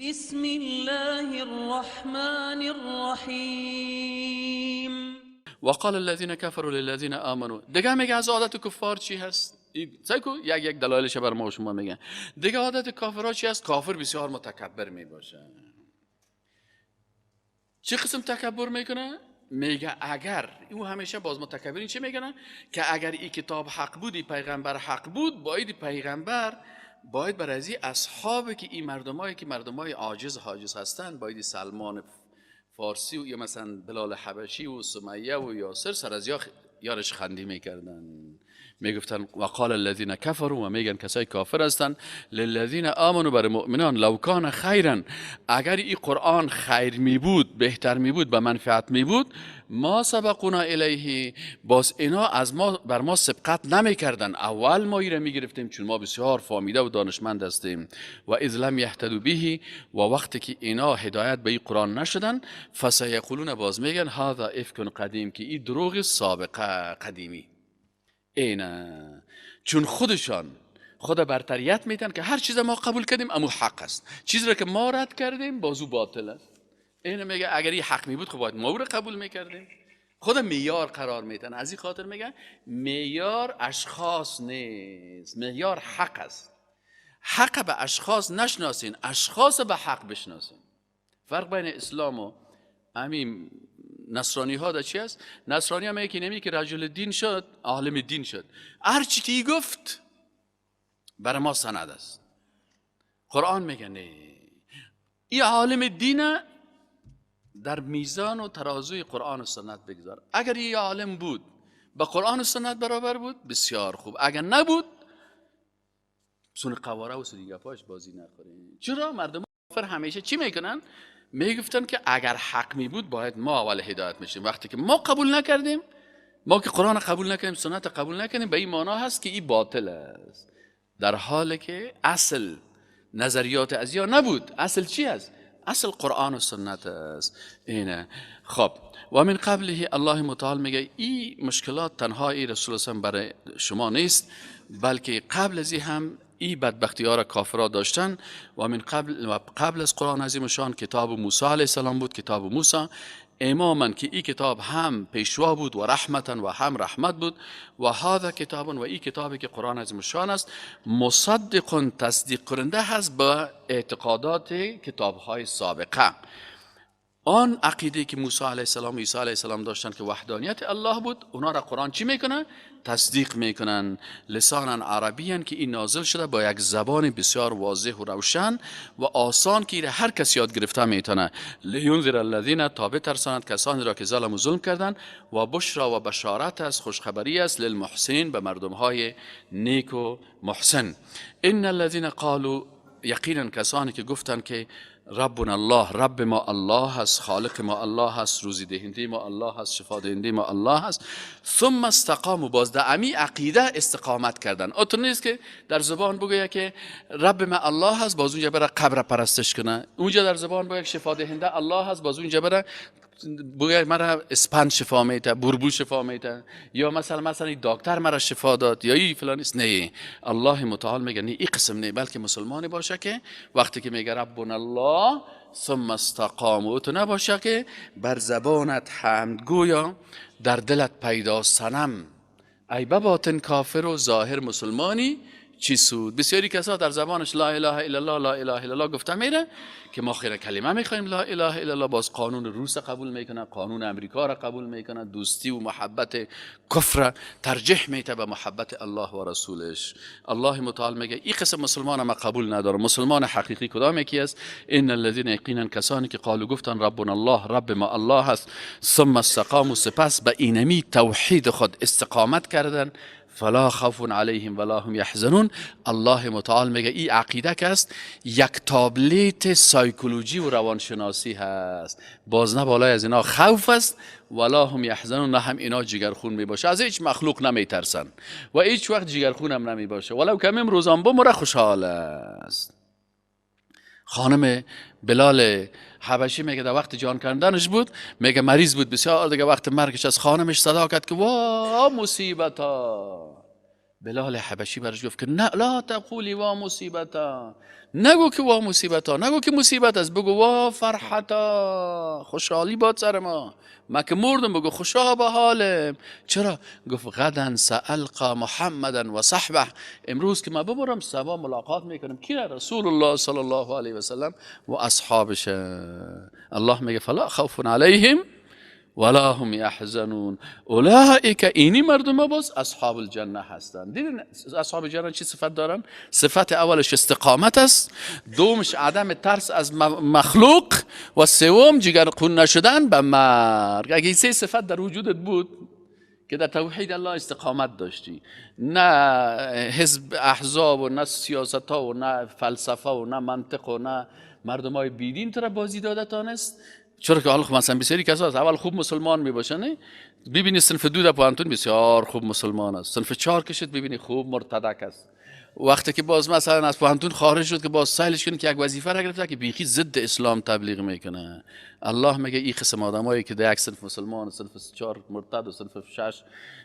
بسم الله الرحمن الرحیم. وقال الذين كفروا للذين آمنوا. دیگه میگه از عادت کفار چی هست؟ سایکو یک دلایلش بر ما و شما میگن. دیگه عادت کافرها چی هست؟ کافر بسیار متکبر میباشه. چه قسم تکبر میکنه؟ میگه اگر او همیشه باز متکبرین چی میگن؟ که اگر این کتاب حق بود، این پیغمبر حق بود، باید پیغمبر باید بر ازی اصحابی که این مردمایی که مردمای عاجز هستند، باید سلمان فارسی و یا مثلا بلال حبشی و سمیه و یاسر سر از یارش خندی میکردن، میگفتن وقال الذين كفروا، و میگن کسای کافر هستن للذین آمنوا، بر مؤمنان لو کان خیرا، اگر این قرآن خیر می بود، بهتر می بود، به منفعت می بود، ما سبقونا الیه، باز اینا از ما بر ما سبقت نمی کردن، اول ما ایره می گرفتیم چون ما بسیار فامیده و دانشمند هستیم. و اذ لم یهتدوا به، و وقتی که اینا هدایت به این قرآن نشدن، فسیقولون، باز میگن هذا افک قدیم، که این دروغ سابقه قدیمی. اینه چون خود برتریت میتن که هر چیز ما قبول کردیم امو حق است، چیزی را که ما رد کردیم بازو باطل است. اینه میگه اگر این حق می بود خب باید ما رو قبول میکردیم. خود معیار قرار میتن، از این خاطر میگه معیار اشخاص نیست، معیار حق است. حق به اشخاص نشناسین، اشخاص به حق بشناسین. فرق بین اسلام و همین نصرانی ها دا چی است؟ نصرانی ها میگه نمی که رجل دین شد، عالم دین شد، هر چی که گفت برای ما سند است. قرآن میگه نه، این عالم دین در میزان و ترازوی قرآن و سنت بگذار. اگر این عالم بود با قرآن و سنت برابر بود بسیار خوب، اگر نبود سون قواره و سون گپاش بازی نخورین. چرا مردم کافر همیشه چی میکنن؟ میگفتن که اگر حق می بود باید ما اول هدایت میشیم. وقتی که ما قبول نکردیم، ما که قرآن قبول نکردیم، سنت قبول نکردیم، به این معنا هست که این باطل است، در حالی که اصل نظریات از یا نبود. اصل چی است؟ اصل قرآن و سنت است. اینه. خب و من قبله الله متعال میگه این مشکلات تنها ای رسول الله برای شما نیست، بلکه قبل از این هم این بدبختی ها را کافرها داشتن. و من قبل از قرآن عظیم شان کتاب موسی علیه السلام بود، کتاب موسی اماما، که این کتاب هم پیشوا بود و رحمتا و هم رحمت بود. و هذا کتاب، و این کتابی که قرآن عظیم شان است، مصدق، تصدیق کننده هست به اعتقادات کتاب های سابقه. آن عقیده که موسی علیه السلام و عیسی علیه السلام داشتن که وحدانیت الله بود، اونا را قرآن چی میکنن؟ تصدیق میکنن. لسانا عربیان، که این نازل شده با یک زبان بسیار واضح و روشن و آسان که هر کس یاد گرفته میتونه. لینذر الذین، تا بترساند کسانی را که ظلم و ظلم کردن، و بشرا و بشارت است، خوشخبری است، للمحسنین، به مردم های نیک و محسن. ان الذین قالوا، یقینا کسانی که گفتن که ربنا الله، رب ما الله هست، خالق ما الله هست، روزی دهنده ما الله هست، شفا دهنده ما الله هست، ثم استقاموا، باز در امی عقیده استقامت کردن. اون نیست که در زبان بگوید که رب ما الله هست، باز اونجا بره قبر پرستش کنه، اونجا در زبان بگوید شفا دهنده الله هست، باز اونجا بره بگوید مرا اسپند شفا میده، بربو شفا میده، یا مثلا دکتر مرا شفا داد، یا این فلان است. نه، الله متعال میگه نه، این قسم نه، بلکه مسلمانی باشه که وقتی که میگه ربنا الله ثم استقاموا، تو نباشه که بر زبانت حمد گویا، در دلت پیدا صنم، ای به باطن کافر و ظاهر مسلمانی چی سود. بسیاری کسا در زبانش لا اله الا الله، لا اله الا الله گفته میره که ما خیر کلمه میخوایم لا اله الا الله، باز قانون روس قبول میکنه، قانون امریکا را قبول میکنه، دوستی و محبت کفر ترجیح میده به محبت الله و رسولش. الله متعال میگه این قسم مسلمان ما قبول نداره. مسلمان حقیقی کدام یکی است؟ ان الذين، یقینا کسانی که قالوا گفتن ربنا الله، رب ما الله هست، ثم استقاموا، سپس به اینمی توحید خود استقامت کردن، فلا خوف علیهم ولا هم یحزنون. الله متعال میگه این عقیده که است یک تابلیت سایکولوژی و روانشناسی هست، باز نه بالای از اینا خوف است، ولا هم یحزنون، نه هم اینا جگرخون میباشه، از هیچ مخلوق نمیترسن و هیچ وقت جگرخون هم نمیباشه، ولو کم امروزان بمره خوشحال است. خانم بلال حبشی میگه در وقت جان کندنش بود، میگه مریض بود بسیار، دیگه وقت مرگش از خانمش صدا کرد که وا مصیبتا، بلال حبشی برش گفت که نه، لا تقولی وا مصیبتا، نگو که وا مصیبتا، نگو که مصیبت است، بگو وا فرحتا، خوشحالی باد سر ما که مردم، بگو خوشا به حالم. چرا؟ گفت غدا سألقى محمدا و صحبه، امروز که ما ببرم سبا ملاقات میکنم کی؟ رسول الله صلی الله علیه و سلم و اصحابش. الله میگه فلا خوف علیهم ولا هم یحزنون اولئک، اینی مردم باز اصحاب الجنه هستند. دیدین اصحاب الجنه چی صفت دارن؟ صفت اولش استقامت است، دومش عدم ترس از مخلوق و سوم جگرخون نشدن به مرگ. اگه این سه صفت در وجودت بود که در توحید الله استقامت داشتی، نه حزب احزاب و نه سیاست ها و نه فلسفه و نه منطق و نه مردم های بیدین تو را بازی داده تانست. چرا که حالا مثلا بسیاری کسا هست اول خوب مسلمان می باشن، ببینی صنف 2 در پانتون بسیار خوب مسلمان است، صنف 4 کشید ببینی خوب مرتدک است. وقتی که باز مثلا از پانتون خارج شد که باز سایلش کنه که یک وظیفه را گرفته که بیخی ضد اسلام تبلیغ میکنه. الله میگه این قسم آدمایی که در یک صنف مسلمان، صنف 4 مرتد و صنف 6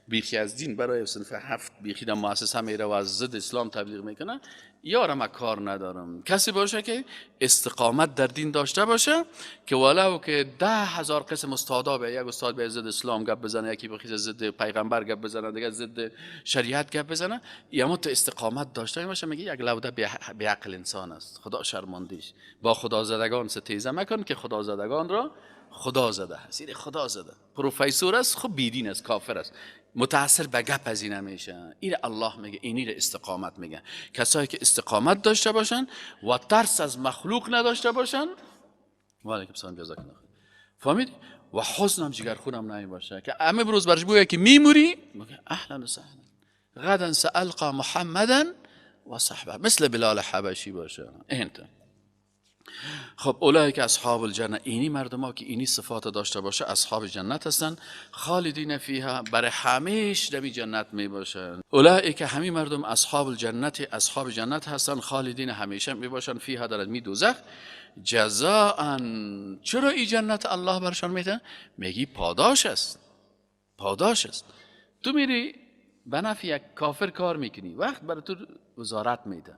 بیخی از دین برای صنف 7 بیخی در مؤسسه میره و از ضد اسلام تبلیغ میکنه، یارم کار ندارم. کسی باشه که استقامت در دین داشته باشه که ولو که 10,000 قسم استادا به یک استاد به ضد اسلام گپ بزنه، یکی بخیز ضد پیغمبر گپ بزنه، دیگه ضد شریعت گپ بزنه، یا تو استقامت داشته باشه، میگه یک لوده به عقل انسان است، خدا شرمندیش. با خدا زدگان ستیزه مکن که خدا زدگان را خدا زده هست. این خدا زده پروفسور است، خب بیدین است، کافر است، متاثر به گپ از این نمیشه. این الله میگه اینی را استقامت میگه. کسایی که استقامت داشته باشن و ترس از مخلوق نداشته باشن، و علیکم السلام جزاک الله خیر، فهمید؟ و حزن هم جگر خونم نمی باشه که همه بروز برش بگه که میموری، میگه اهلا و سهلا غدا سألقى محمدا و صحبه، مثل بلال حبشی باشه. انت خب اولئک اصحاب الجنه، اینی مردم ها که اینی صفات داشته باشه اصحاب جنت هستن، خالدین فیها، برای همیش در جنت می باشن. اولئک همین مردم اصحاب الجنت، اصحاب جنت هستن، خالدین همیشه می باشن فیها، در می دوزخ، جزاء. چرا این جنت الله برشان میده؟ میگی پاداش است، پاداش است. تو میری به نفع یک کافر کار میکنی، وقت برای تو وزارت میده،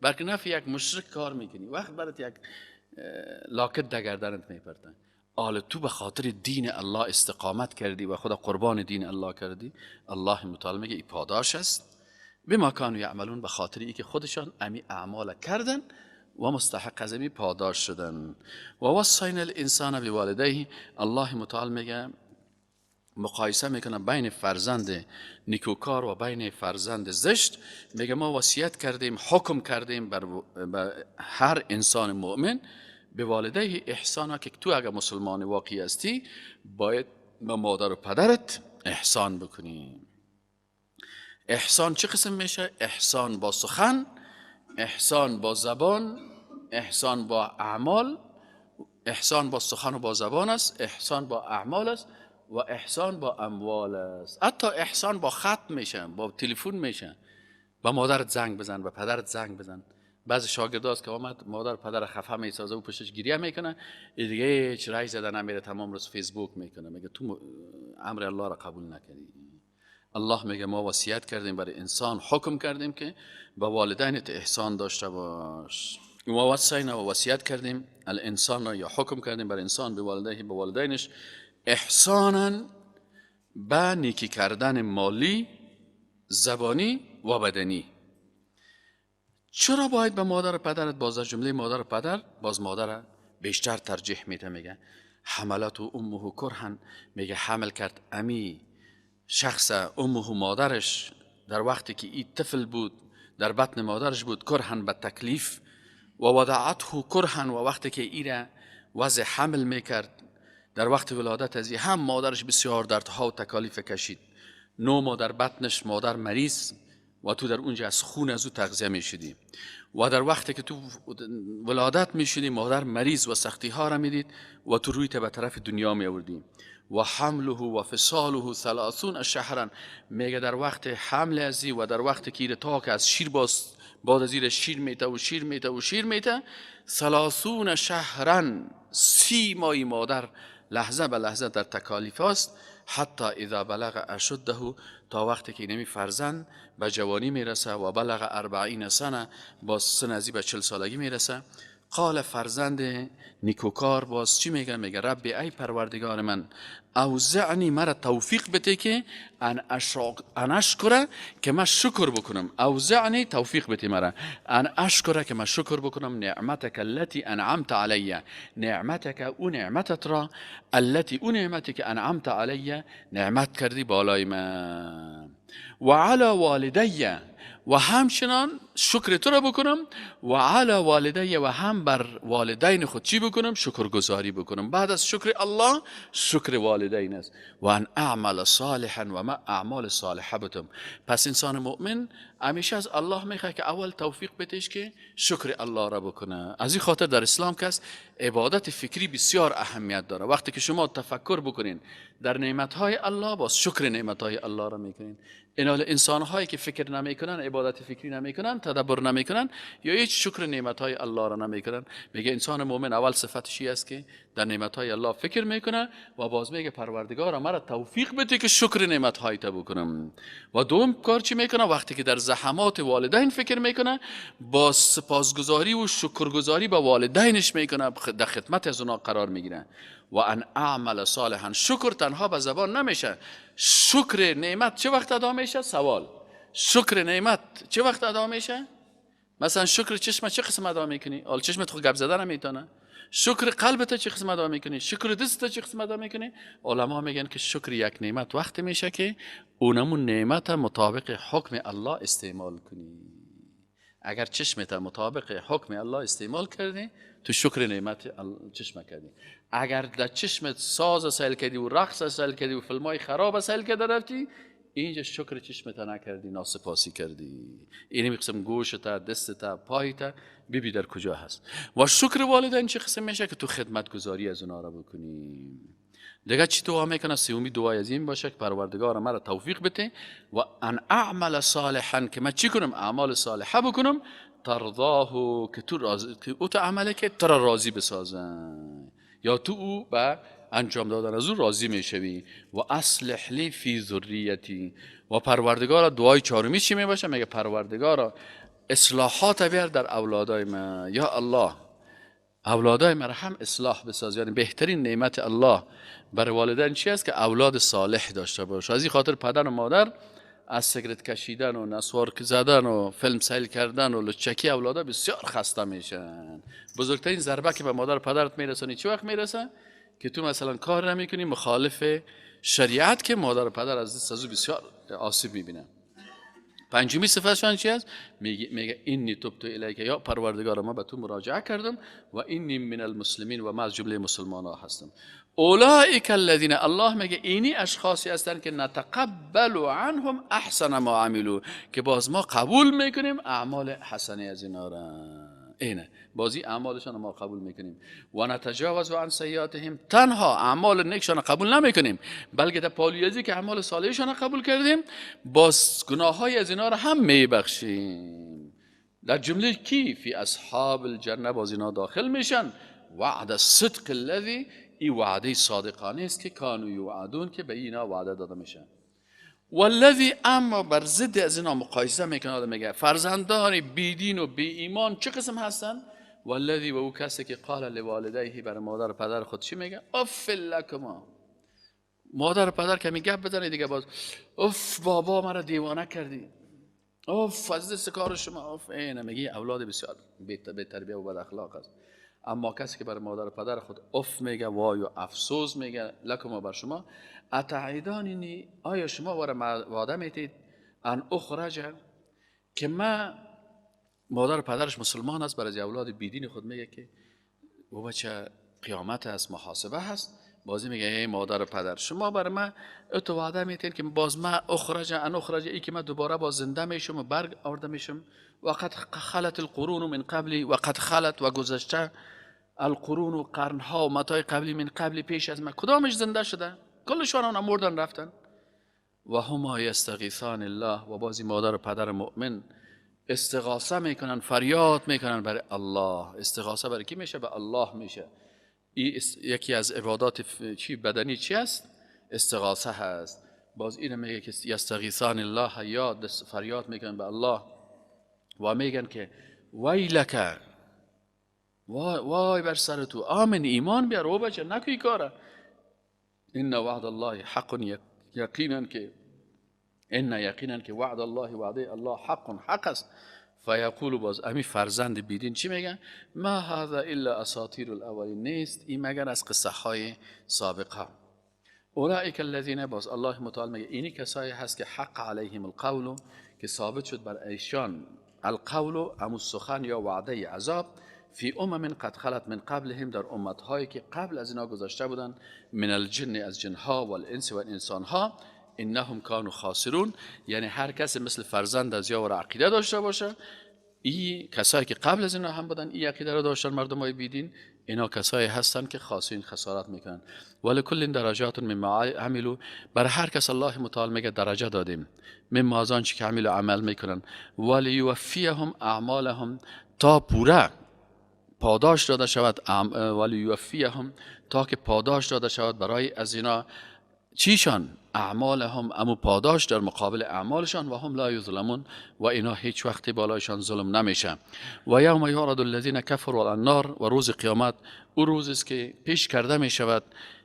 بلکه نفع یک مشرک کار میکنی، وقت برات یک لاکت در گردنت میپرتن. حالا تو به خاطر دین الله استقامت کردی و خدا قربان دین الله کردی، الله متعال میگه ای پاداش است. بما کانوا یعملون، به خاطر ای که خودشان امی اعمال کردن و مستحق از امی پاداش شدن. و وصینا الانسان بوالدیه، الله متعال میگه مقایسه میکنه بین فرزند نیکوکار و بین فرزند زشت. میگه ما وصیت کردیم، حکم کردیم بر هر انسان مؤمن به والدیه احسانا، که تو اگر مسلمان واقعی هستی باید به مادر و پدرت احسان بکنی. احسان چه قسم میشه؟ احسان با سخن، احسان با زبان، احسان با اعمال. احسان با سخن و با زبان است، احسان با اعمال است و احسان با اموال است. حتی احسان با خط میشه، با تلفن میشه. با مادرت زنگ بزن، با پدرت زنگ بزن. بعضی شاگرداست که آمد مادر پدر خفه میسازه و پشتش گریه میکنه، دیگه هیچ رای زدن نمیره، تمام روز فیسبوک میکنه، میگه تو امر الله را قبول نکردی. الله میگه ما وصیت کردیم برای انسان، حکم کردیم که با والدینت احسان داشته باش. و وصینا، و وصیت کردیم الانسان را، یا حکم کردیم برای انسان به والدیه، به والدینش احسانا، به نیکی کردن مالی، زبانی و بدنی. چرا باید به مادر و پدرت، باز از جمله مادر و پدر باز مادر بیشتر ترجیح میده؟ میگه حملت و امه کرهن، میگه حمل کرد امی شخص امه مادرش در وقتی که این طفل بود در بطن مادرش بود، کرهن به تکلیف، و وضعته کرهن، و وقتی که ایره وضع حمل میکرد در وقت ولادت از هم مادرش بسیار دردها و تکالیف کشید. 9 ماه در بطنش مادر مریض و تو در اونجا از خون از او تغذیه میشدی، و در وقتی که تو ولادت میشدی مادر مریض و سختی ها را میدید و تو رویت به طرف دنیا می آوردی. و حمله و فصاله 30 شهرا، میگه در وقت حمل ازی و در وقتی که تا که از شیر باز بعد از این شیر میته و شیر میته و شیر میته، 30 شهرا 30 ماه مادر لحظه به لحظه در تکالیف است. حتی اذا بلغ اشده، تا وقتی که نمی فرزند به جوانی میرسه، و بلغ 40 سنه، با سن ازی به 40 سالگی میرسه. قال فرزند نیکوکار باز چی میگه؟ میگه رب ای پروردگار من، اوزعنی مرا توفیق بده که ان اشکره، که من شکر بکنم. اوزعنی توفیق بده مرا، ان اشکره، که من شکر بکنم، نعمتک التي انعمت علی، نعمتک او نعمتت را، التي او نعمتی که انعمت علی نعمت کردی بالای من، و علی والدی، و همچنان شکر تو را بکنم، و علی والدی، و هم بر والدین خود چی بکنم؟ شکرگزاری بکنم. بعد از شکر الله شکر والدین است. و ان اعمل صالحا، و ما اعمال صالحه بتم. پس انسان مؤمن همیشه از الله میخواد که اول توفیق بهش که شکر الله را بکنه. از این خاطر در اسلام که عبادت فکری بسیار اهمیت داره. وقتی که شما تفکر بکنین در نعمتهای الله، باز شکر نعمتهای الله را میکنین. این حال انسان هایی که فکر نمیکنن، عبادت فکری نمیکنن، تدبر نمیکنن، یا هیچ شکر نعمتهای الله را نمیکنن. میگه انسان مؤمن اول صفتش است که در نعمتهای الله فکر میکنه، و باز میگه پروردگار مرا توفیق بده که شکر نعمتهای تا بکنم. و دوم کار چی میکنه؟ وقتی که در زحمات والدین فکر میکنه، با سپاسگزاری و شکرگزاری به والدینش میکنه، در خدمت از اونها قرار میگیره. و ان اعمل صالحا، شکر تنها به زبان نمیشه. شکر نعمت چه وقت ادا میشه؟ سوال. شکر نعمت چه وقت ادا میشه؟ مثلا شکر چشم چه قسم ادا میکنی؟ اول چشمت خود گپ زدن نمیتونه. شکر قلبت چه قسم ادا میکنی؟ شکر دستت چه قسم ادا میکنی؟ علما میگن که شکر یک نعمت وقتی میشه که اونمون نعمت مطابق حکم الله استعمال کنی. اگر چشمت مطابق حکم الله استعمال کردی، تو شکر نعمت چشم کردی. اگر در چشمت ساز سیل کردی و رقص سیل کردی و فیلمای خراب سیل کرده رفتی، اینجا شکر چشمت نکردی، ناسپاسی کردی. اینی قسم گوشت، دستت، پایت ببین در کجا هست. و شکر والدین چه قسم میشه؟ که تو خدمت گزاری از اونها را بکنی. دیگه چی دعا میکنه؟ سومی دعای از این باشه که پروردگار مرا توفیق بده و ان اعمل صالحا، که من چی کنم؟ اعمال صالحه بکنم، ترضاه، که تو راضی، که او تو عمله که تو را راضی بسازن، یا تو او به انجام دادن از او راضی میشوی. و اصلح لی فی ذریتی، و پروردگار دعای چهارمی چی میباشه؟ میگه پروردگار اصلاحات بیار در اولادای من. یا الله اولادای من هم اصلاح بساز. یعنی بهترین نعمت الله برای والدین چی است؟ که اولاد صالح داشته باشه. از این خاطر پدر و مادر از سیگرت کشیدن و نسوار زدن و فیلم سیل کردن و لچکی اولادا بسیار خسته میشن. بزرگترین ضربه که به مادر و پدرت میرسونی چه وقت میرسه؟ که تو مثلا کار نمیکنی مخالف شریعت، که مادر و پدر از دست ازو بسیار آسیب میبینن. پنجمی صفتشان چی است؟ میگه اینی تبت الیک، یا پروردگار ما به تو مراجعه کردم، و اینی من المسلمین، و ما از جمله مسلمان ها هستم. اولئک الذین، الله میگه اینی اشخاصی هستند که نتقبل عنهم احسن ما عملوا، که باز ما قبول میکنیم اعمال حسنه از اینا را. اینه بازی اعمالشان ما قبول میکنیم. و نتجاوز عن سیئاتهم، تنها اعمال نیکشان قبول نمیکنیم، بلکه در پالیزی که اعمال صالحشان قبول کردیم، باز گناههای از اینا را هم میبخشیم. در جمله کی؟ فی اصحاب الجنه، باز اینا داخل میشن. وعد الصدق الذی، این وعده صادقانه است که کانوا یوعدون، که به اینا وعده داده میشن. والذی، اما بر ضد از اینا مقایسه میکنه. آدم میگه فرزندان بیدین و بی ایمان چه قسم هستن؟ والذی، و او کسی که قال لوالدیه، بر مادر و پدر خود چی میگه؟ اف لکما. مادر و پدر که میگه بزنه دیگه باز اف بابا مرا دیوانه کردی، اف از دست کار شما، اف. اینه میگه اولاد بسیار بی تربیه و بد اخلاق است. اما کسی که بر مادر و پدر خود اف میگه، وای و افسوس میگه، لکما بر شما، اتعیداننی، آیا شما وعده میتید ان اخرج، که ما، مادر و پدرش مسلمان است، برای اولاد بیدین خود میگه که او بچه قیامت است، محاسبه هست. بازی میگه ای مادر و پدر، شما برای من اتو وعده میتید که باز ما اخرج ای که من دوباره باز زنده میشم و برگ آورده میشم. وقد خلت القرون من قبلی، وقد خلت، و گذشته القرون و قرنها و متای قبلی من قبلی، پیش از من کدامش زنده شده؟ کلشان اونا مردن رفتن. و هما یستغیثان الله، و بازی مادر و پدر مؤمن استغاثه میکنن، فریاد میکنن برای الله. استغاثه برای کی میشه؟ به الله میشه. یکی از عبادات چی بدنی چی است؟ استغاثه هست. باز این میگه که یستغیثان الله، یا فریاد میکنن به الله و میگن که ویلک، وای بر سر تو، آمن ایمان بیار او بچه نکوی کاره. ان وعد الله حق، یقینا که وعد الله، وعده الله حق است. فیقول، باز امی فرزند بیدین چی میگن؟ ما هذا الا اساطیر الاولین، نیست این مگر از قصه های سابقه. اولئک الذین، باز الله متعال میگه اینی کسایی هست که حق علیهم القول، که ثابت شد بر ایشان القول، امو سخن یا وعده عذاب، فی قد خلت من قبلهم، در امتهایی که قبل از اینا گذشته بودن، من الجن، از جنها، و الانس، و انسانها، انهم کانوا خاسرون، یعنی هر کس مثل فرزند از یاور عقیده داشته باشه، این کسایی که قبل از اینا هم بودن این عقیده رو داشتن، مردمای بیدین، اینا کسایی هستن که خاسرین، خسارت میکنن. ولکل درجات مما عملوا، بر هر کس الله متعال میگه درجه دادیم، مما از آنچه که عمل میکنن، ولیوفیهم اعمالهم، تا پوره پاداش داده شود، ولیوفیهم، تا که پاداش داده شود برای از اینا چیشان؟ اعمالهم، امو پاداش در مقابل اعمالشان، و هم لا یظلمون، و اینا هیچ وقتی بالایشان ظلم نمیشه. و یوم یعرض الذین کفروا علی النار، و روز قیامت او روز است که پیش کرده می شود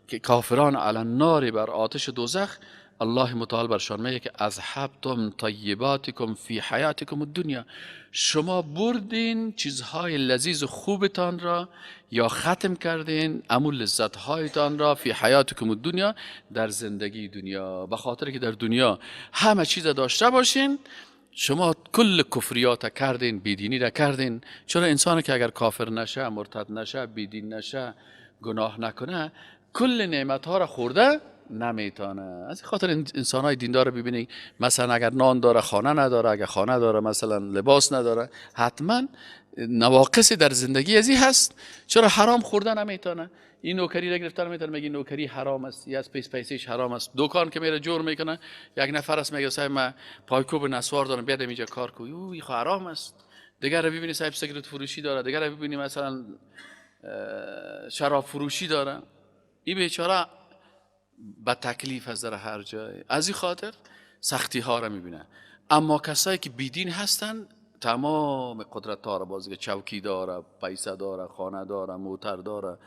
که کافران علی النار، بر آتش دوزخ، الله متعال برشان میگه که اذهبتم طیباتکم فی حیاتکم الدنیا، شما بردین چیزهای لذیذ و خوبتان را، یا ختم کردین امو لذتهایتان را، فی حیاتکم الدنیا، در زندگی دنیا. به خاطر که در دنیا همه چیز داشته باشین، شما کل کفریات کردین، بیدینی را کردین. چرا انسانی که اگر کافر نشه، مرتد نشه، بیدین نشه، گناه نکنه، کل نعمت ها را خورده نمیتونه. از خاطر انسان های دیندار ببینید، مثلا اگر نان داره خانه نداره، اگر خانه داره مثلا لباس نداره، حتما نواقصی در زندگی ازی هست. چرا حرام خورده نمیتونه؟ این نوکری را گرفتن میتونه، میگه نوکری حرام است، یا از پیسش حرام است. دکان که میره جور میکنه، یک نفر است میگه صاحب من پایکوب نسوار دارم، بیاد اینجا کار کو، این حرام است. دیگر رو ببینی صاحب سیگرت فروشی داره، دیگر رو ببینی مثلا شراب فروشی داره، این بیچاره با تکلیف از در هر جای، از این خاطر سختی ها را میبینه. اما کسایی که بیدین هستن، تمام قدرت ها را، بازی چوکی داره، پیسه داره، خانه داره، موتر داره،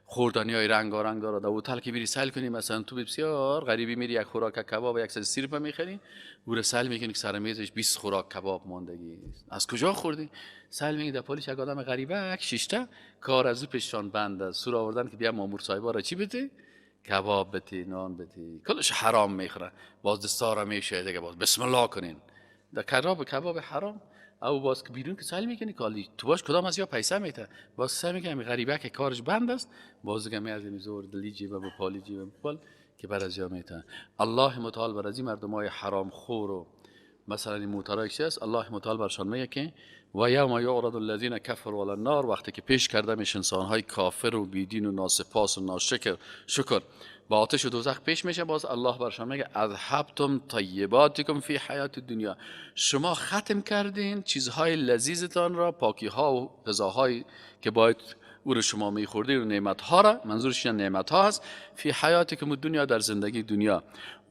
خوردنی های رنگارنگ داره. در هتل که میری سیل کنی، مثلا تو بسیار غریبی میری یک خوراک کباب 130 روپیه میخری، گوره سیل میکنی که سر میزش 20 خوراک کباب ماندگی، از کجا خوردی؟ سیل میگی در پالیش یک آدم غریبه، یک شیشته کار از او پیششان بنده، سور آوردن که بیا مامور صاحبا را چی بده؟ کباب بتی، نان بتی، کلش حرام میخوره. باز دستارا میشه دیگه، باز بسم الله کنین در کباب حرام. او باز که بیرون که سال میکنی کالی تو باش کدام از یا پیسه میته، باز سعی میکنی غریبه که کارش بند است، باز دیگه میازی زور دلی جیبه و پالی جیبه بپال که بر از یا میته. الله متعال بر از این مردمای حرام خور و مثلا این موترای چی است، الله متعال برشان میگه که و یوم یعرض الذین کفروا علی النار، وقتی که پیش کرده میشه انسان‌های کافر و بیدین و ناسپاس و ناشکر با آتش دوزخ پیش میشه، باز الله برشان میگه اذهبتم طیباتکم فی حیات الدنیا، شما ختم کردین چیزهای لذیذتان را، پاکی ها و غذاهایی که باید او رو شما میخوردین و نعمت ها را، منظورش نعمت ها هست، فی حیاتکم الدنیا، در زندگی دنیا،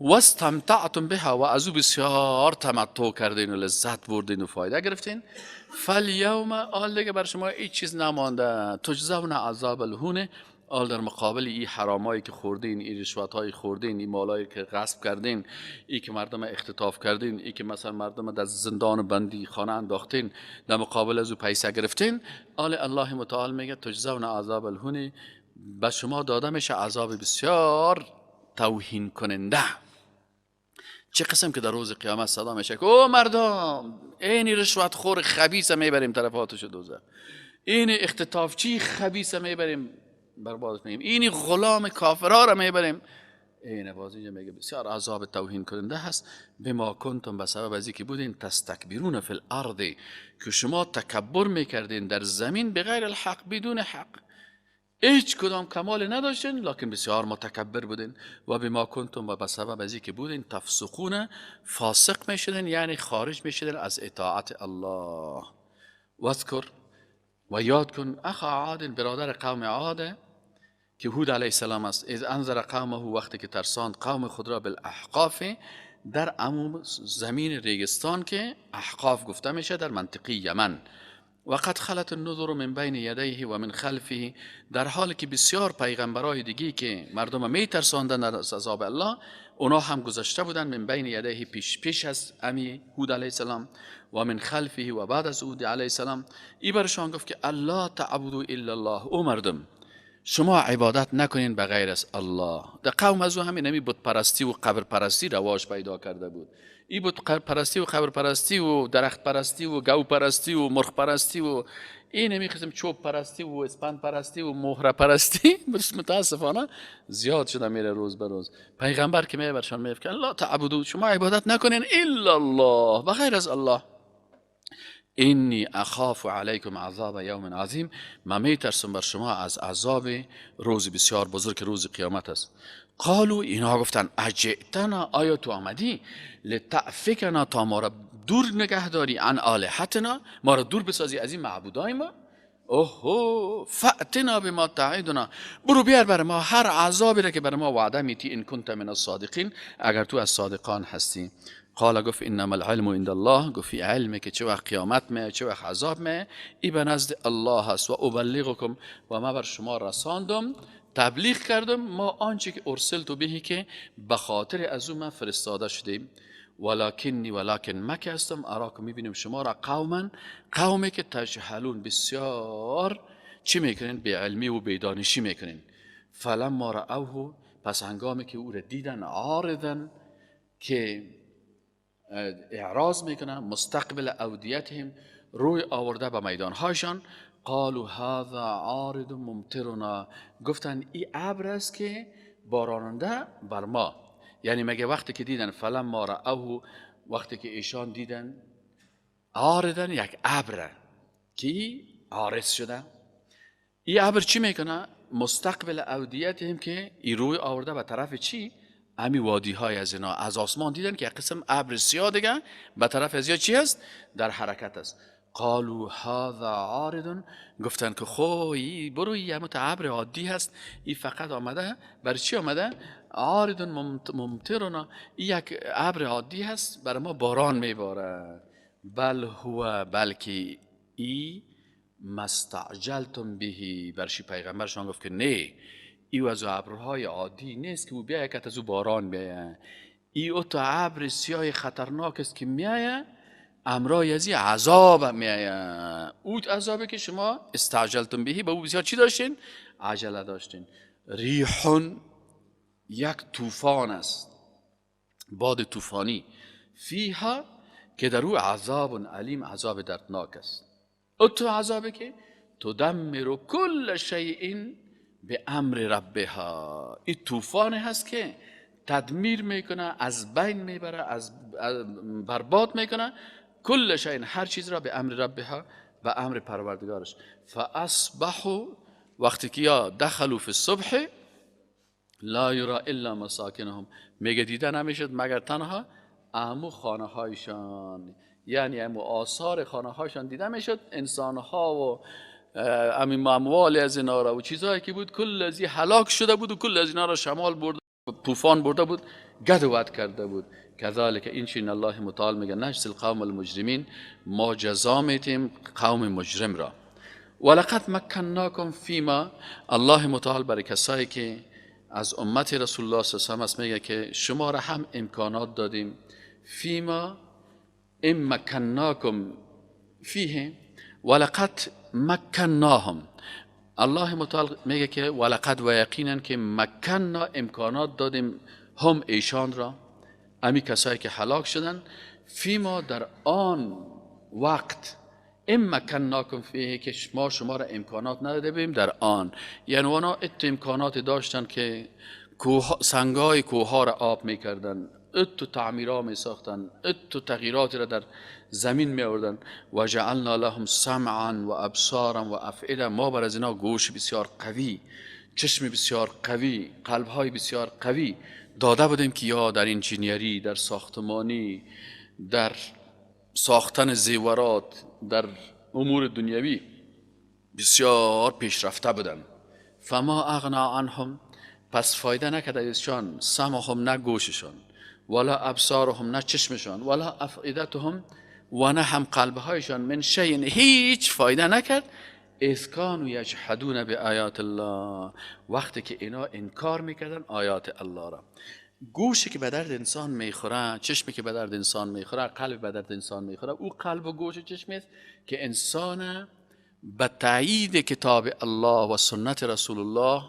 واستمتعتم بها، و از او بسیار تمتع کردین و لذت بردین و فایده گرفتین. فالیوم، آل دیگه بر شما هیچ چیز نمانده، تجزون عذاب الهون، آل در مقابل این حرامایی که خوردین، این رشوت‌های خوردین، این مالایی که غصب کردین، این که مردم اختطاف کردین، این که مثلا مردم در زندان بندی خانه انداختین، در مقابل از او پیسه گرفتین، آل الله متعال میگه تجزون عذاب الهون، به شما داده میشه عذاب بسیار توهین کننده. چه قسم که در روز قیامت صدا میشه که او مردم، این رشوت خور خبیث میبریم طرف آتش دوزخ، این اختطافچی خبیث میبریم برباد میگیم، این غلام کافرها را میبریم. این باز اینجا میگه بسیار عذاب توهین کننده هست. بما کنتم، به سبب ازی که بودین، تستکبرون فی الارض، که شما تکبر میکردین در زمین بغیر الحق، بدون حق، هیچ کدام کمال نداشتین لکن بسیار متکبر بودین. و بما کنتم، و به سبب ازی که بودین، تفسقون، فاسق میشدین، یعنی خارج میشدین از اطاعت الله. واذکر، و یاد کن، اخا عاد، برادر قوم عاد، که هود علیه السلام است. از انذر قومه، وقتی که ترساند قوم خود را بالاحقاف، در عموم زمین ریگستان که احقاف گفته میشه در منطقه یمن. وقد خلت النذر من بین یدیه و من خلفه، در حالی که بسیار پیغمبرای دیگی که مردم می ترساندن از عذاب الله، اونا هم گذشته بودن من بین یدیه، پیش از امی هود علیه السلام، و من خلفه و بعد از هود علیه السلام. ای برشان گفت که الله تعبدوا الا الله، او مردم شما عبادت نکنین بغیر از الله. در قوم از او همین نمی بت پرستی و قبر پرستی رواج پیدا کرده بود. ای بت پرستی و قبر پرستی و درخت پرستی و گو پرستی و مرغ پرستی و این نمی قسم چوب پرستی و اسپند پرستی و مهره پرستی متاسفانه زیاد شده میره روز به روز. پیغمبر که می برشان میگه که الله تعبدو، شما عبادت نکنین الا الله، بغیر از الله. اینی اخاف علیکم عذاب یوم عظیم، من میترسم بر شما از عذاب روز بسیار بزرگ، روز قیامت است. قالوا، اینها گفتن اجئتنا، آیا تو آمدی لتأفکنا، تا ما را دور نگه داری، عن آلهتنا، ما را دور بسازی از این معبودای ما. اوهو فأتنا بما تعدنا، برو بیار بر ما هر عذابی را که بر ما وعده میتی، ان کنت من الصادقین، اگر تو از صادقان هستی. قال، گفت انما العلم عند الله، گفت علمه که چه وقت قیامت می چه وقت عذاب می ای به نزد الله هست. و ابلغکم، و ما بر شما رساندم، تبلیغ کردم، ما آنچه که ارسلت بهی، که به خاطر از او من فرستاده شدیم. ولکن مکه هستم، اراکم، میبینیم شما را قومی که تجهلون، بسیار چی میکنین؟ به علمی و بیدانشی میکنین. فلما رأوه، پس هنگامی که او را دیدن، عارضن، که اعراض میکنن، مستقبل اودیتهم، روی آورده به میدانهایشان، قالوا هذا عارض ممطرنا، گفتن این ابر است که باراننده بر ما. یعنی مگه وقتی که دیدن فلما رأوه، وقتی که ایشان دیدن عارضن، یک ابر که عارض شده، این ابر چی میکنه؟ مستقبل اودیتهم، که این روی آورده به طرف چی؟ امی وادی های از اینا، از آسمان دیدن که یک قسم ابر سیاه دیگه به طرف از چی است؟ در حرکت است. قالوا هذا عارض، گفتن که خوی برو، این همون ابر عادی هست، این فقط آمده برای چی آمده؟ عارض ممطرنا، این یک ابر عادی هست، برای ما باران میباره. بل هو، بلکه ای مستعجلتم بهی، برشی پیغمبرشان گفت که نه، ایو از ابرهای عادی نیست که او بیایه که از او باران بیایه، ایو تو ابر سیاه خطرناک است که میایه امرای ازی عذاب میایه. او عذابه که شما استعجلتم بهی، به او بسیار چی داشتین؟ عجله داشتین. ریحون، یک طوفان است، باد طوفانی، فیها، که در او عذاب علیم، عذاب دردناک است. اتو عذابه که تدمر کل شیء به امر ربها، این طوفان هست که تدمیر میکنه، از بین میبره، از برباد میکنه، کل شیء، هر چیز را، به امر ربها، به امر پروردگارش. فاصبحوا، وقتی که یا دخلوا فی الصبح، لا یرا الا مساکنهم، میگه دیده نمیشد مگر تنها امو خانه هایشان، یعنی امو آثار خانه هایشان دیده میشد، انسان ها و امو اموال از اینا را و چیزهایی که بود کل از این هلاک شده بود و کل از اینا را شمال برده، طوفان برده بود، گد و ود کرده بود. کذالک، این چین الله متعال میگه نجزی القوم المجرمین، ما جزا میتیم قوم مجرم را. ولقد مکناکم فیما، الله متعال برای کسایی که از امت رسول الله صلی الله علیه و آله میگه که شما را هم امکانات دادیم، فیما ام مکناکم فیه، ولقد مکناهم، الله متعال میگه که ولقد، و یقینا که مکننا، امکانات دادیم، هم ایشان را، امی کسایی که هلاک شدن، فیما در آن وقت، ام مکناکم فیه، که ما شما را امکانات نداده بیم در آن، یعنی اونا ات امکانات داشتن که سنگای کوها را آب میکردن، ات تعمیرها میساختن، ات تغییرات را در زمین میآوردن. و جعلنا لهم سمعا و ابصارا و افئده، ما بر از اینا گوش بسیار قوی، چشم بسیار قوی، قلبهای بسیار قوی داده بودیم که یا در انجینیری، در ساختمانی، در ساختن زیورات، در امور دنیوی بسیار پیشرفته بودن. فما اغنا عنهم، پس فایده نکرد ازشان، سمعهم نه گوششان، ولا ابصارهم نه چشمشان، ولا افئدتهم و نه هم قلبهایشان، من شیء هیچ فایده نکرد، اذ کانوا یجحدون بآیات الله، وقتی که اینا انکار میکردن آیات الله را. گوشی که به درد انسان میخوره، چشمی که به درد انسان میخوره، قلب به درد انسان میخوره، او قلب و گوش و چشمی است که انسان به تایید کتاب الله و سنت رسول الله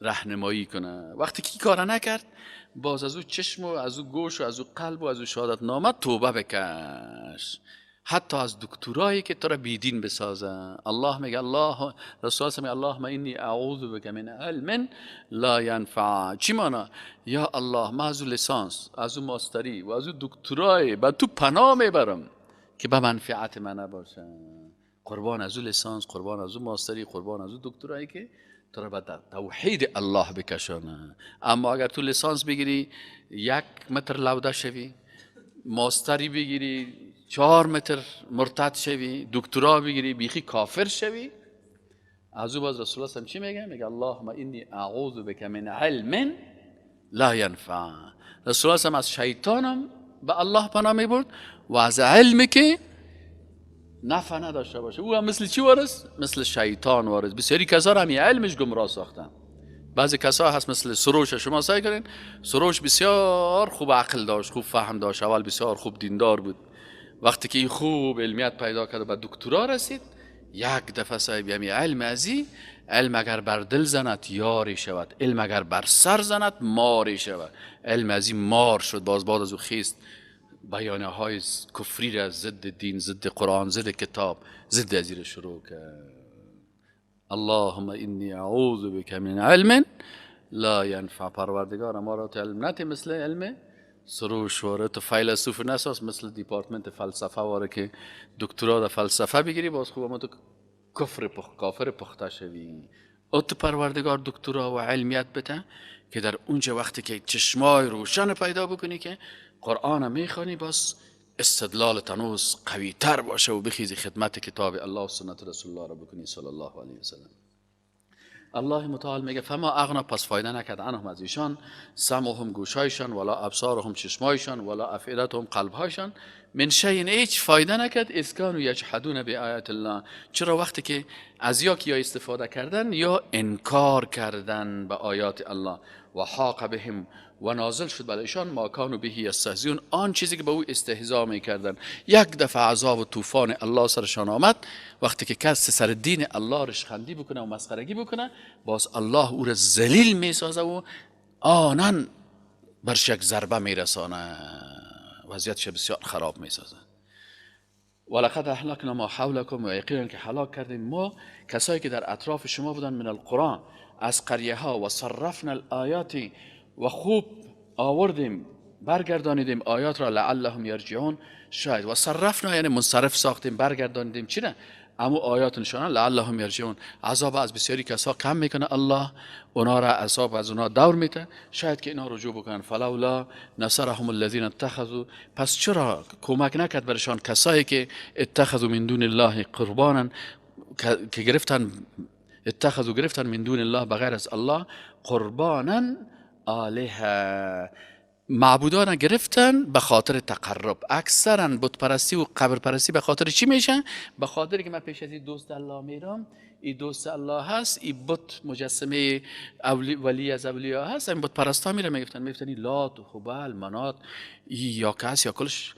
راهنمایی کنه. وقتی که کار نکرد، باز از او چشم و از او گوش و از او قلب و از او شهادت نامه توبه بکش. حتی از دکترایی که تو را بیدین بسازه. الله میگه، الله رسول میگه اللهم انی اعوذ بک من علم لا ینفع. چی مانا؟ یا الله ما از او لیسانس، از او ماستری و از او دکترای به تو پناه میبرم که به منفعت من نباشه. قربان از او لیسانس، قربان از او ماستری، قربان از او دکترایی که تو را به توحید الله بکشانه. اما اگر تو لیسانس بگیری 1 متر لوده شوی، ماستری بگیری 4 متر مرتد شوی، دکترا بگیری بیخی کافر شوی، از او باز رسول الله هم چی میگه؟ میگه اللهم انی اعوذ بک من علم لا ینفع. رسول الله هم از شیطانم به الله پناه میبرد و از علمی که نفع نداشته باشه. او هم مثل چی وارست؟ مثل شیطان وارست. بسیاری کسا هم یه علمش گمراه ساختن. بعضی کسا هست مثل سروش، شما سعی کنین، سروش بسیار خوب عقل داشت، خوب فهم داشت، اول بسیار خوب دیندار بود. وقتی که این خوب علمیت پیدا کرد و به دکترا رسید، یک دفعه صاحب یعنی علم ازی، علم اگر بر دل زند یاری شود، علم اگر بر سر زند ماری شود. علم ازی مار شد، باز بعد از او خیست بیانه های کفری را ضد دین، ضد قرآن، ضد کتاب، ضد ازیر شروع کرد. اللهم انی اعوذ بک من علم لا ینفع. پروردگار ما را تو علم نتی مثل علم سروش واره، تو فیلسوف نساز مثل دیپارتمنت فلسفه واره که دکترا در فلسفه بگیری، باز خوب اما تو کافر پخته شوی. او تو پروردگار دکترا و علمیت بده که در اونجا وقتی که چشمای روشن پیدا بکنی که قرآن میخوانی، باز استدلال تنوز قوی تر باشه و بخیزی خدمت کتاب الله و سنت رسول الله را بکنی صلی الله علیه وسلم. الله متعال میگه فما اغنا، پس فایده نکرد عنهم از ایشان، سمعهم گوشایشان، ولا ابصارهم چشمایشان، ولا افئدتهم قلبهایشان، من شیء هیچ فایده نکرد، اذ کانوا یجحدون بآیات الله. چرا؟ وقتی که از یا استفاده کردن یا انکار کردن به آیات الله. و حاق بهم، و نازل شد بر ایشان ما کانوا به یستهزئون، آن چیزی که به او استهزا میکردن. یک دفعه عذاب و طوفان الله سرشان آمد. وقتی که کس سر دین الله رشخندی بکنه و مسخرگی بکنه، باز الله او را ذلیل میسازه و آنن برش یک ضربه میرسانه، وضعیتش بسیار خراب میسازه. ولقد اهلکنا ما حولکم، و یقینا که هلاک کردیم ما کسایی که در اطراف شما بودن، من القرآن، از قریه ها، و صرفنا الآیات، و خوب آوردیم برگردانیدیم آیات را، لعلهم یرجعون، شاید. و صرفنا یعنی منصرف ساختیم، برگردانیدیم چی نه؟ اما آیات نشانه لعلهم یرجعون. عذاب از بسیاری کسا کم میکنه الله، اونا را عذاب از اونا دور میته، شاید که اینا رجوع بکنن. فلولا نصرهم الذين اتخذوا، پس چرا کمک نکرد برشان کسایی که اتخذوا من دون الله قربانا، که گرفتن، اتخذوا گرفتن من دون الله بغیر از الله، قربانا آلهه، معبودان گرفتن به خاطر تقرب. اکثرا بت پرستی و قبر پرستی به خاطر چی میشن؟ به خاطر که من پیش از این دوست الله میرم، این دوست الله هست، این بت مجسمه ولی از اولیاء هست، این بت پرستا میره میگفتن این لات و هبل منات یا کس یا کلش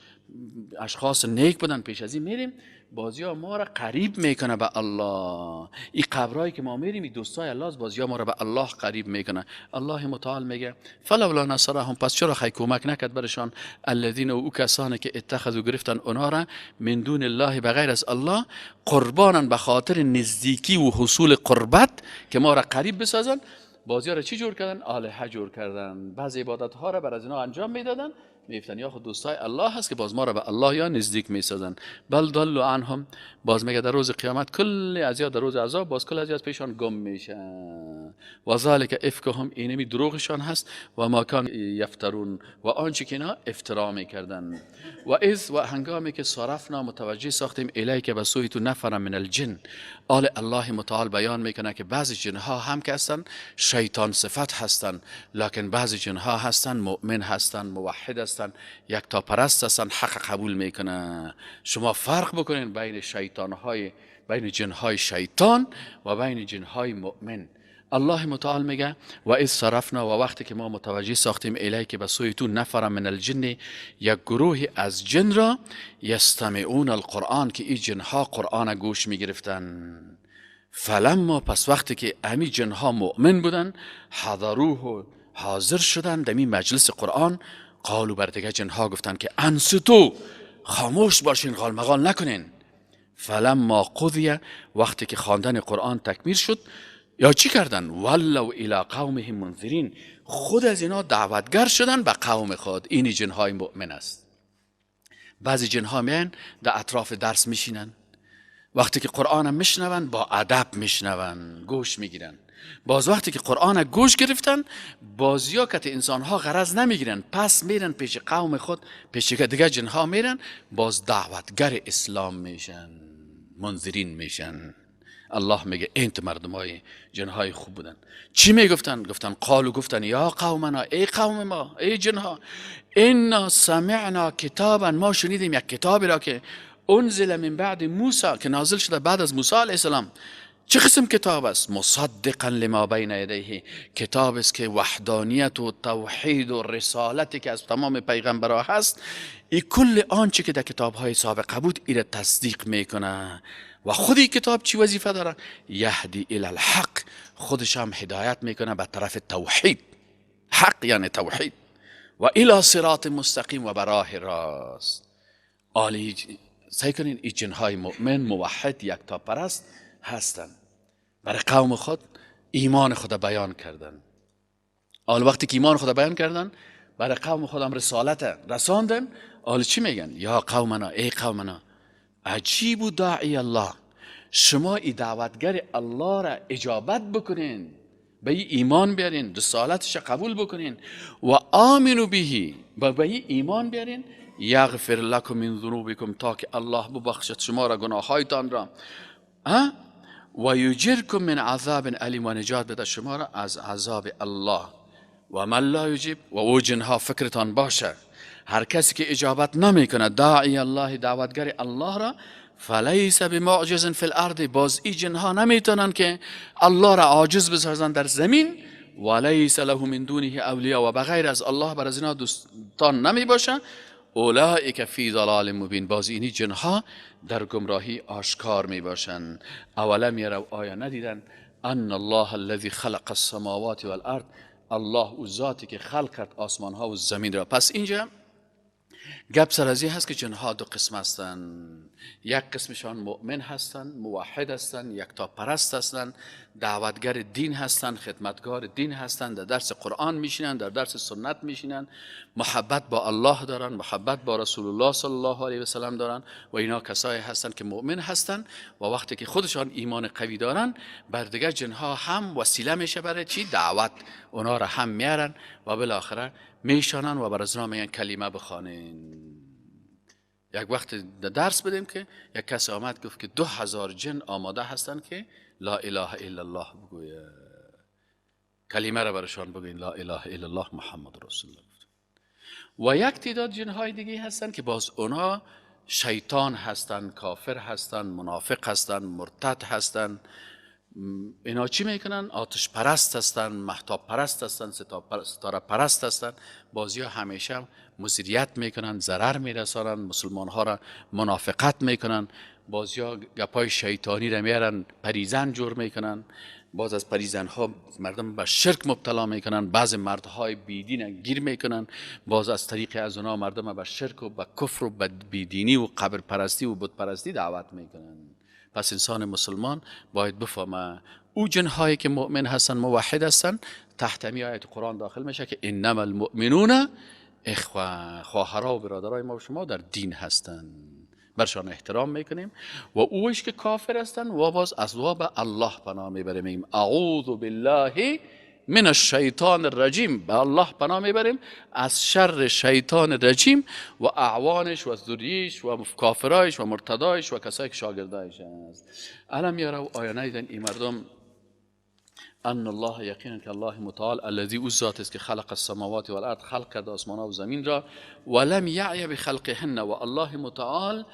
اشخاص نیک بودن، پیش از این میریم بازیا ما را قریب میکنه به الله. این قبرایی که ما میریم این دوستای الله است، بازیا ما را به الله قریب میکنه. الله متعال میگه فلولا نصرهم، پس چرا خی کمک نکرد برشان، الذین، او کسانی که اتخذوا گرفتن اونا را، من دون الله بغیر از الله، قربانا به خاطر نزدیکی و حصول قربت که ما را قریب بسازن، بازیا را چی جور کردن؟ الها جور کردن. بعضی عبادت ها را بر از اینا انجام میدادن، میفتن یا خود دوستای الله هست که باز ما را به الله یا نزدیک میسازن. بل ضلوا عنهم، باز میگه در روز قیامت کل ازیاد، در روز عذاب باز کل ازیاد پیشان گم میشن. و ذالک افکهم، اینمی دروغشان هست، و ما کان یفترون، و آنچه که اینا افترا میکردن. و هنگامی که صرفنا متوجه ساختیم الیک به سوی تو نفر من الجن، الله متعال بیان میکنه که بعضی جنها هم که هستن شیطان صفت هستن، لکن بعضی جنها هستن مؤمن هستن، موحد هستن، یکتا پرست هستن، حق قبول میکنه. شما فرق بکنین بین بین جنهای شیطان و بین جنهای مؤمن. الله متعال میگه و اذ صرفنا، و وقتی که ما متوجه ساختیم الیک به سوی تو نفر من الجن، یک گروه از جن را، یستمعون القرآن، که این جنها قرآن گوش میگرفتن. فلما، پس وقتی که امی جنها مؤمن بودن، حضروه، حاضر شدن دمی مجلس قرآن، قالو، بر دیگه جنها گفتن که انصتو، خاموش باشین، غالمغال نکنین. فلما قضیه، وقتی که خواندن قرآن تکمیل شد، یا چی کردن؟ ولو الی قومهم منذرین، خود از اینا دعوتگر شدن به قوم خود. اینی جنهای مؤمن است. بعضی جنها میان در اطراف درس میشینن، وقتی که قرآن میشنون با ادب میشنون، گوش میگیرن. باز وقتی که قرآن گوش گرفتن، بازیا که انسان ها غرض نمیگیرن، پس میرن پیش قوم خود، پیش دیگه جنها میرن، باز دعوتگر اسلام میشن، منذرین میشن. الله میگه این تو مردمای جنهای خوب بودن. چی میگفتن؟ گفتن یا قومنا، ای قوم ما، ای جنها، انا سمعنا کتابا، ما شنیدیم یک کتابی را که انزل من بعد موسی، که نازل شده بعد از موسی علیه السلام. چه قسم کتاب است؟ مصدقا لما بین یدیه، کتاب است که وحدانیت و توحید و رسالتی که از تمام پیغمبرها هست، این کل آنچه که در کتابهای سابقه بود این تصدیق میکنه. و خودی کتاب چی وظیفه داره؟ یهدی الی الحق، خودش هم هدایت میکنه به طرف توحید. حق یعنی توحید. و الی صراط مستقیم، و براه راست. عالی سعی کنین این جنهای مؤمن، موحد، یکتا پرست هستن، برای قوم خود ایمان خود بیان کردن. حال وقتی که ایمان خود بیان کردن، برای قوم خودم رسالت رساندن، حال چی میگن؟ یا قومنا، ای قومنا، عجیب داعی الله، شما ای دعوتگر الله را اجابت بکنین، به ای ایمان بیارین، رسالتش قبول بکنین، و آمنو بهی، به ای ایمان بیارین، یغفر لکم من ذنوبکم، تا که الله ببخشد شما را گناهایتان را، و یجرکم من عذاب علیم، و نجات بده شما را از عذاب الله. و من لا یجیب، و او جنها فکرتان باشه، هر کسی که اجابت نمیکنه داعی الله، دعوتگر الله را، فلیس بمعجز فی الارض، باز ای جنها نمیتونن که الله را عاجز بسازن در زمین، ولیس له من دونه اولیاء، و بغیر از الله بر از اینا دوستان نمی باشه. اولئک فی ضلال مبین، باز اینی جنها در گمراهی آشکار می باشن. اولم یروا، آیا ندیدن؟ ان الله الذی خلق السماوات والارض، الله او ذاتی که خلق کرد آسمان ها و زمین را. پس اینجا گپ سر از این هست که جنها دو قسم هستن، یک قسمشان مؤمن هستن، موحد هستن، یکتا پرست هستن، دعوتگر دین هستن، خدمتگار دین هستن، در درس قرآن میشینن، در درس سنت میشینن، محبت با الله دارن، محبت با رسول الله صلی الله علیه و سلم دارن، و اینا کسایی هستن که مؤمن هستن، و وقتی که خودشان ایمان قوی دارن، بر دیگر جنها هم وسیله میشه برای چی؟ دعوت. اونا را هم میارن و بالاخره میشانن و بر از اینا میگن کلمه بخوانین. یک وقت درس بدیم که یک کسی آمد گفت که 2000 جن آماده هستن که لا اله الا الله بگویه، کلمه را برشان بگوین، لا اله الا الله محمد رسول الله. و یک تعداد جنهای دیگه هستن که باز اونا شیطان هستن، کافر هستن، منافق هستن، مرتد هستن. اینا چی میکنن؟ آتش پرست هستن، مهتاب پرست هستن، ستاره پرست هستن. بازی ها همیشه مصیریت میکنن، ضرر میرسانن، مسلمان ها را منافقت میکنن. بازی ها گپای شیطانی را میارن، پریزن جور میکنن. باز از پریزن ها مردم به شرک مبتلا میکنن، بعض مردهای بیدین گیر میکنن، باز از طریق از اونا مردم به شرک و به کفر و به بیدینی و قبر پرستی و بت پرستی دعوت میکنن. پس انسان مسلمان باید بفهمه او جنهایی که مؤمن هستن، موحد هستن، تحت می آیت قرآن داخل میشه که انما المؤمنون اخوه، خواهرها و برادرای ما و شما در دین هستن. برشان احترام میکنیم و اویش که کافر هستن و باز از دعا به الله پناه میبریم، میگیم اعوذ بالله من الشیطان الرجیم، به الله پناه میبریم از شر شیطان رجیم و اعوانش و ذریش و کافرایش و مرتدایش و کسایی که شاگردایش است. علم یارو آیا ندیدن این مردم ان الله یقینا که الله متعال الذی او ذات است که خلق السماوات والارض خلق کرده آسمان ها و زمین را ولم یعی بخلقهن و الله متعال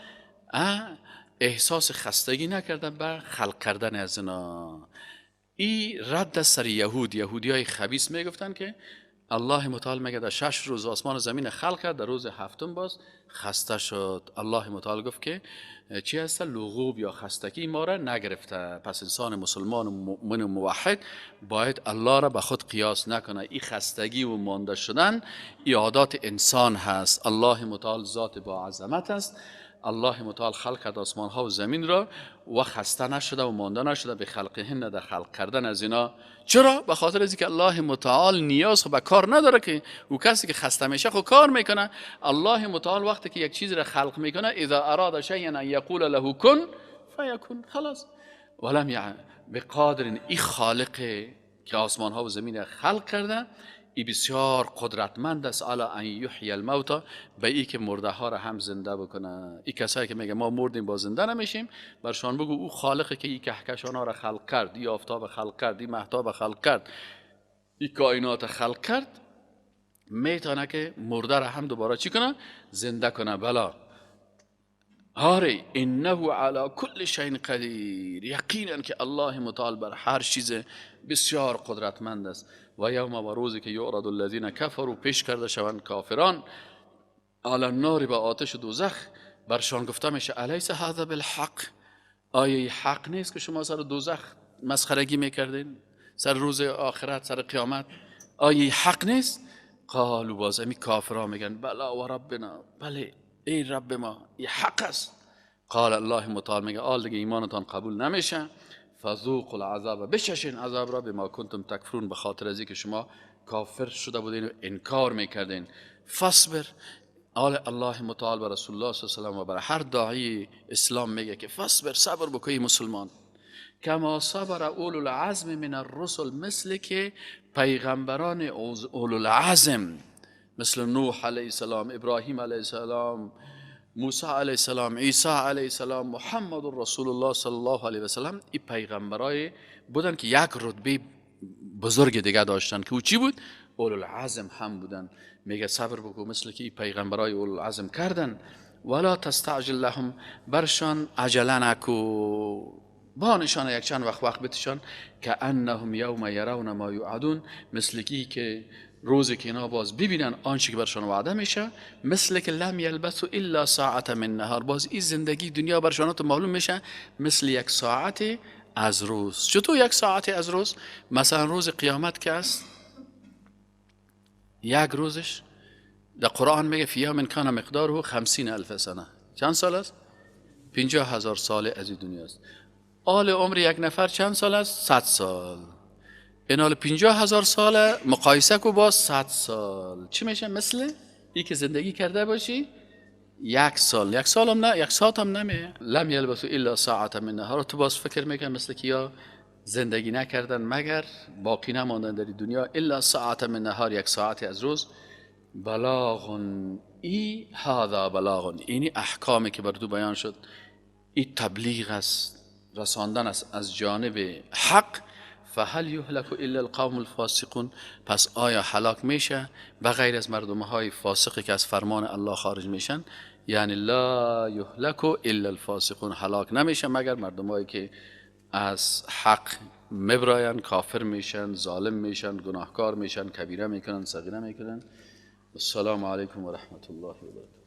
احساس خستگی نکرده بر خلق کردن از اینا. این رد سر یهودی های خبیث میگفتن که الله متعال میگه در 6 روز آسمان و زمین خلق کرد، در روز هفتم باز خسته شد. الله متعال گفت که چی هست؟ لغوب یا خستگی ما را نگرفته. پس انسان مسلمان و مؤمن و موحد باید الله را به خود قیاس نکنه. این خستگی و مانده شدن این عادات انسان هست. الله متعال ذات با عظمت است. الله متعال خلق کرد آسمان ها و زمین را و خسته نشده و مانده نشده به خلقهن، در خلق کردن از اینا. چرا؟ به خاطر از اینکه الله متعال نیاز به کار نداره که او کسی که خسته میشه خود کار میکنه. الله متعال وقتی که یک چیز را خلق میکنه اذا اراد شیئا ان یقول له کن فیکون، خلاص. ولم یعن بقادر، این خالق که آسمان ها و زمین را خلق کرده ای بسیار قدرتمند است علی ان یحیی الموتى، به ای که مرده ها را هم زنده بکنه. این کسایی که میگه ما مردیم با زنده نمیشیم، برشان بگو او خالقی که این کهکشان ها را خلق کرد، این آفتاب خلق کرد، این مهتاب خلق کرد، این کائنات خلق کرد، میتونه که مرده را هم دوباره چی کنه؟ زنده کنه. بلا آره انه علی کل شیء قدیر، یقینا که الله متعال بر هر چیز بسیار قدرتمند است. و یوم و روزی که یعرض الذین کفروا، پیش کرده شوند کافران، علی النار، به آتش دوزخ، برشان گفته میشه الیس هذا بالحق، آیا حق نیست که شما سر دوزخ مسخرگی میکردین؟ سر روز آخرت، سر قیامت آیا حق نیست؟ قالوا، باز امی کافران میگن بلا و ربنا، بله ای رب ما این حق است. قال الله متعال میگه آل دیگه ایمانتان قبول نمیشه، فذوقوا العذاب، بچشین عذاب را بما کنتم تکفرون، به خاطر از اینکه شما کافر شده بودین و انکار میکردین. فصبر، الله متعال و رسول الله صلی الله علیه و و برای هر داعی اسلام میگه که فصبر، صبر بکنی مسلمان، کما صبر اولو العزم من الرسل، مثل که پیغمبران اولو العزم مثل نوح علیه السلام، ابراهیم علیه السلام، موسی علیه السلام، عیسی علیه السلام، محمد رسول الله صلی الله علیه و سلم، این پیغمبرای بودن که یک رتبه بزرگ دیگه داشتن که او چی بود؟ اولوالعزم هم بودن. میگه صبر بکو مثل که این پیغمبرای اولوالعزم کردن. ولا تستعجل لهم، برشان عجله نکو، با نشان یک چند وقت بتشان، که انهم یوم یرون ما یوعدون، مثل که روزی که اینا باز ببینن آنچه که برشان وعده میشه، مثل که لم یلبثوا الا ساعت من نهار، باز این زندگی دنیا برشان معلوم میشه مثل یک ساعت از روز. چطور یک ساعت از روز؟ مثلا روز قیامت که است، یک روزش در قرآن میگه فی یوم کان مقداره 50,000 سنه. چند سال است؟ 50,000 سال از این دنیا است. آل عمر یک نفر چند سال است؟ 100 سال. این حال 50,000 سال مقایسه کو با 100 سال چی میشه؟ مثل ای که زندگی کرده باشی یک سال. یک سال هم نه، یک ساعت هم نمیه. لم یلبثوا الا ساعت من نهار. تو باز فکر میکنی مثل که یا زندگی نکردن مگر باقی نماندن در دنیا، الا ساعت من نهار، یک ساعت از روز. بلاغن، ای هذا بلاغن، اینی احکامی که بر تو بیان شد، این تبلیغ است، رساندن است از جانب حق. فهل یهلک الا القوم الفاسقون، پس آیا هلاک میشه به غیر از مردم های فاسقی که از فرمان الله خارج میشن؟ یعنی لا یهلک الا الفاسقون، هلاک نمیشه مگر مردم هایی که از حق مبراین، کافر میشن، ظالم میشن، گناهکار میشن، کبیره میکنن، صغیره میکنن. السلام علیکم و رحمت الله و برکاته.